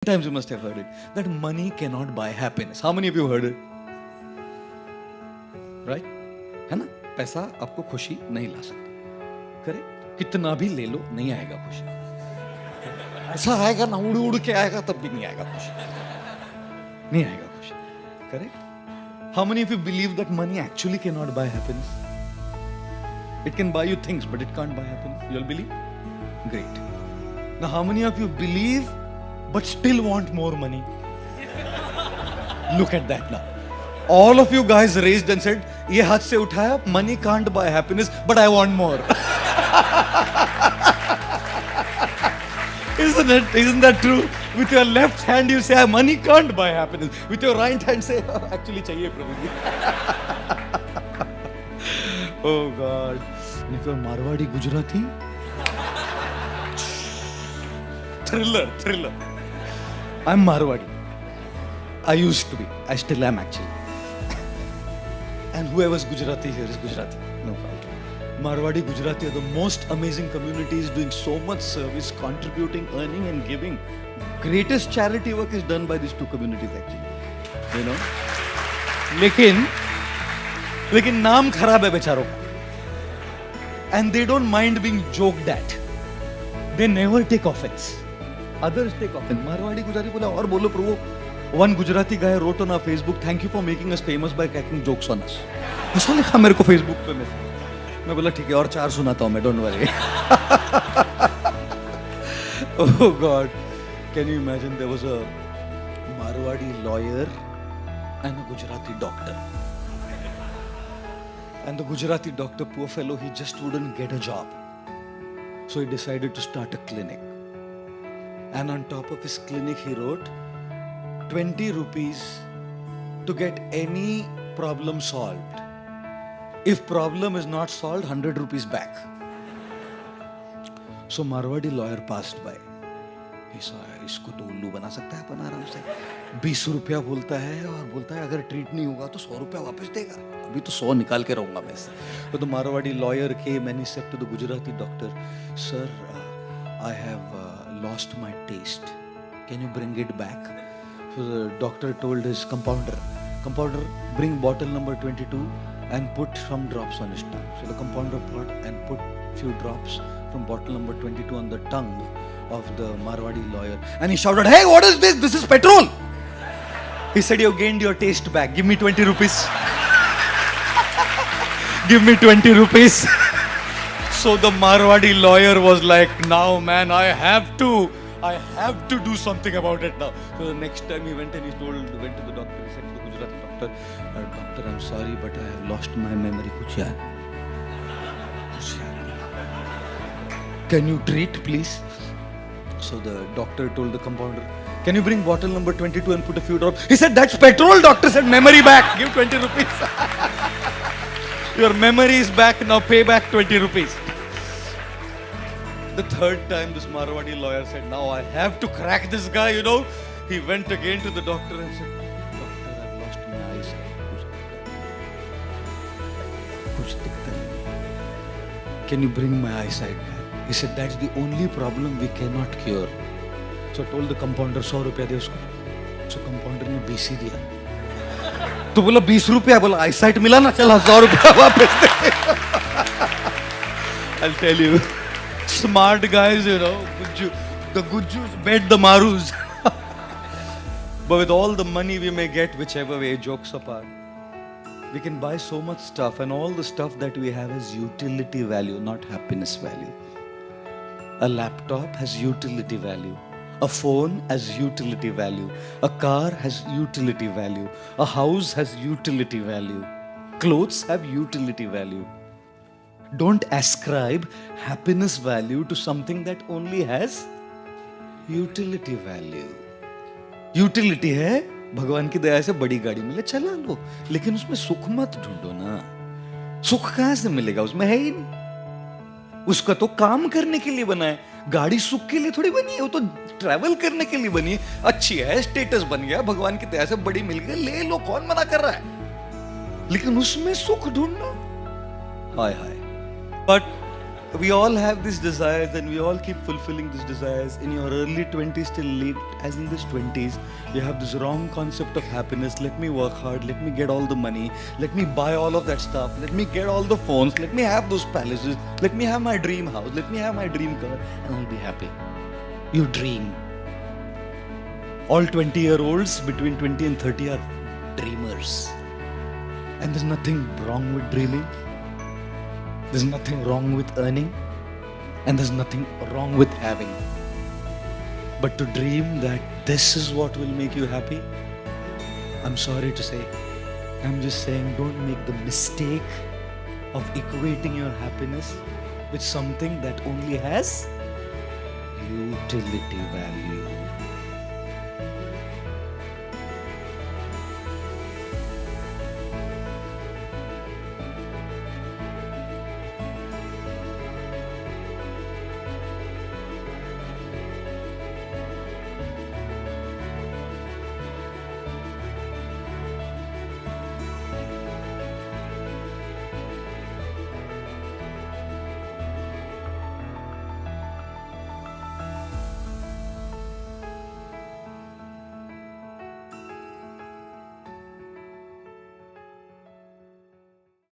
Times you must have heard it that money cannot buy happiness. How many of you heard it? Right? है ना? पैसा आपको खुशी नहीं ला सकता. करेक्ट? कितना भी ले लो नहीं आएगा खुशी. ऐसा आएगा ना उड़ उड़ के आएगा तब भी नहीं आएगा खुशी. नहीं आएगा खुशी. Correct? How many of you believe that money actually cannot buy happiness? It can buy you things, but it can't buy happiness. You all believe? Great. Now, how many of you believe but still want more money? Look at that now. All of you guys raised and said, "ये हाथ से उठाया, money can't buy happiness, but I want more." Isn't that true? With your left hand you say, "Money can't buy happiness." With your right hand say, "Oh, actually चाहिए प्रभु जी." Oh God. And if you're Marwadi Gujarati, thriller. I'm Marwadi. I used to be. I still am actually. And whoever's Gujarati here is Gujarati. No problem. Marwadi Gujarati are the most amazing communities doing so much service, contributing, earning and giving. Greatest charity work is done by these two communities actually. You know? लेकिन नाम खराब है बेचारों का. And they don't mind being joked at. They never take offense. Others take offense. Marwadi Gujarati बोला और बोलो प्रभु. One Gujarati guy wrote on our Facebook, "Thank you for making us famous by cracking jokes on us." ऐसा लिखा मेरे को Facebook पे मैं बोला ठीक है और 4 सुनाता हूँ मैं, don't worry. Oh God, can you imagine there was a Marwadi lawyer and a Gujarati doctor. And the Gujarati doctor, poor fellow, he just wouldn't get a job. So he decided to start a clinic. And on top of his clinic, he wrote 20 rupees to get any problem solved. If problem is not solved, 100 rupees back. So Marwadi lawyer passed by. He saw, इसको तो उल्लू बना सकता है अपन आराम से. 20 रुपया बोलता है और बोलता है अगर ट्रीट नहीं होगा तो 100 रुपया वापस देगा. अभी तो 100 निकाल के रहूंगा मैं इससे. So the Marwadi lawyer came and he said to the Gujarati doctor, "Sir, I have lost my taste. Can you bring it back?" So the doctor told his compounder, bring bottle number 22 and put some drops on his tongue. So the compounder brought and put few drops from bottle number 22 on the tongue of the Marwadi lawyer. And he shouted, "Hey, what is this? This is petrol." He said, "You gained your taste back. Give me 20 rupees. Give me 20 rupees. So the Marwadi lawyer was like, "Now man, I have to do something about it now." So the next time he went and went to the doctor. He said to the Gujarati doctor, "Doctor, I'm sorry, but I have lost my memory. Kuch yaad. Can you treat, please?" So the doctor told the compounder, "Can you bring bottle number 22 and put a few drops?" He said, "That's petrol." Doctor said, "Memory back. Give 20 rupees. Your memory is back. Now pay back 20 rupees. The third time this Marwadi lawyer said, "Now I have to crack this guy, you know." He went again to the doctor and said, "Doctor, I've lost my eyesight. Kuch dikhta nahi. Can you bring my eyesight back?" He said, "That's the only problem we cannot cure." So I told the compounder, 100 रुपया दे उसको. So compounder ने 20 ही दिया. तो बोला 20 रुपया, बोला eyesight मिला ना, चल 100 रुपया वापस दे. I'll tell you, smart guys, you know, the Gujjus bet the Marus. But with all the money we may get, whichever way, jokes apart, we can buy so much stuff, and all the stuff that we have has utility value, not happiness value. A laptop has utility value. A phone has utility value. A car has utility value. A house has utility value. Clothes have utility value. Don't ascribe happiness value to something that only has utility value. Utility है भगवान की दया से बड़ी गाड़ी मिले चला लो, लेकिन उसमें सुख मत ढूंढो ना. सुख कहाँ से मिलेगा? उसमें है ही नहीं. उसका तो काम करने के लिए बना है. गाड़ी सुख के लिए थोड़ी बनी है, वो तो ट्रैवल करने के लिए बनी है. अच्छी है, स्टेटस बन गया, भगवान की दया से बड़ी मिल गई, ले लो, कौन मना कर रहा है? लेकिन उसमें सुख ढूंढना, हाय हाय. But we all have these desires and we all keep fulfilling these desires. In your early 20s till late, as in this 20s, you have this wrong concept of happiness. Let me work hard, let me get all the money, let me buy all of that stuff, let me get all the phones, let me have those palaces, let me have my dream house, let me have my dream car, and I'll be happy. You dream. All 20-year-olds between 20 and 30 are dreamers. And there's nothing wrong with dreaming. There's nothing wrong with earning. And there's nothing wrong with having. But to dream that this is what will make you happy, I'm sorry to say, I'm just saying, don't make the mistake of equating your happiness with something that only has utility value.